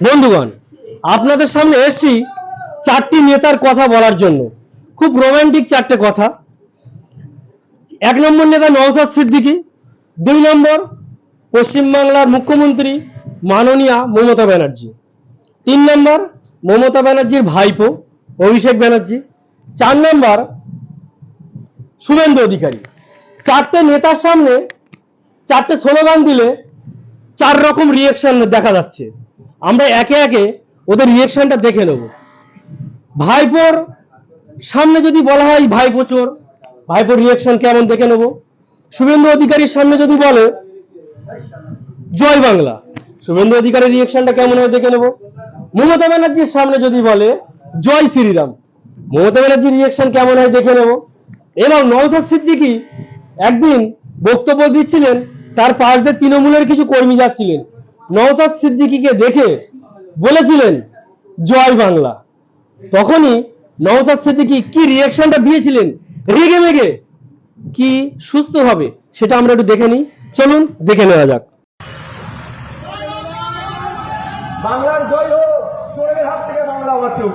বন্ধুগণ, আপনাদের সামনে এসেছি চারটি নেতার কথা বলার জন্য। খুব রোমান্টিক চারটে কথা। 1 নম্বর নেতা নওশাদ সিদ্দিকী, 2 নম্বর পশ্চিমবাংলার মুখ্যমন্ত্রী মাননীয়া মমতা ব্যানার্জি, 3 নম্বর মমতা ব্যানার্জির ভাইপো অভিষেক ব্যানার্জি, 4 নম্বর শুভেন্দু অধিকারী। চারটে নেতার সামনে চারটে স্লোগান দিলে 4 রকম রিয়েকশন দেখা যাচ্ছে। আমরা একে একে ওদের রিয়েকশনটা দেখে নেব। ভাইপোর সামনে যদি বলা হয় ভাইপো চোর, ভাইপোর রিয়েকশন কেমন দেখে নেব। শুভেন্দু অধিকারীর সামনে যদি বলে জয় বাংলা, শুভেন্দু অধিকারীর রিয়েকশনটা কেমন হয় দেখে নেব। মমতা ব্যানার্জির সামনে যদি বলে জয় শ্রীরাম, মমতা ব্যানার্জির রিয়েকশন কেমন হয় দেখে নেব। এবং নওশাদ সিদ্দিকী একদিন বক্তব্য দিচ্ছিলেন, তার পাশ দিয়ে তৃণমূলের কিছু কর্মী যাচ্ছিলেন, নওশাদ সিদ্দিকীকে দেখে বলেছিলেন জয় বাংলা। তখনই নওশাদ সিদ্দিকী কি রিয়াকশনটা দিয়েছিলেন, রেগে মেগে কি সুস্থভাবে, সেটা আমরা একটু দেখে নিই। চলুন দেখে নেওয়া যাক। বাংলার জয় হোক, চোরের হাত থেকে বাংলা বাঁচুক।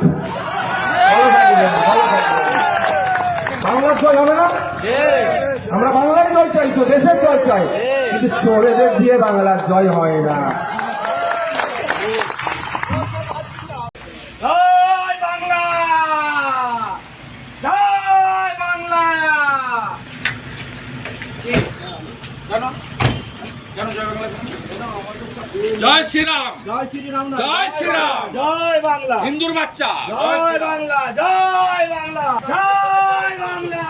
বাংলার জয় হবে না? আমরা বাংলার জয় চাই, তো দেশের জয় চাই, কিন্তু চোরেদের দিয়ে বাংলার জয় হয় না। জয় বাংলা, জয় বাংলা। জয় শ্রীরাম, জয় শ্রীরাম, জয় শ্রীরাম, জয় বাংলা, হিন্দুর বাচ্চা, জয় বাংলা, জয় বাংলা, জয় বাংলা।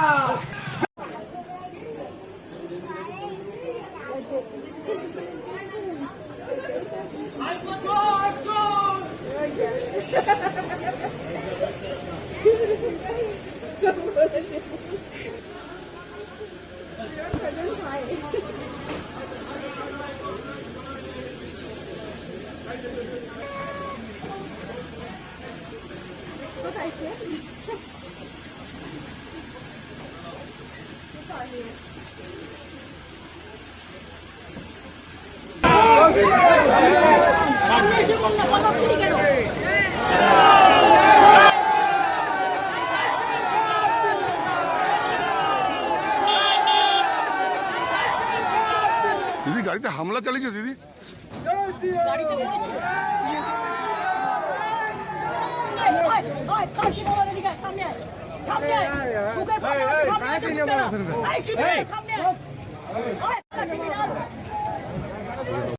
দিদি গাড়িতে হামলা চালিয়েছে দিদি। সামনে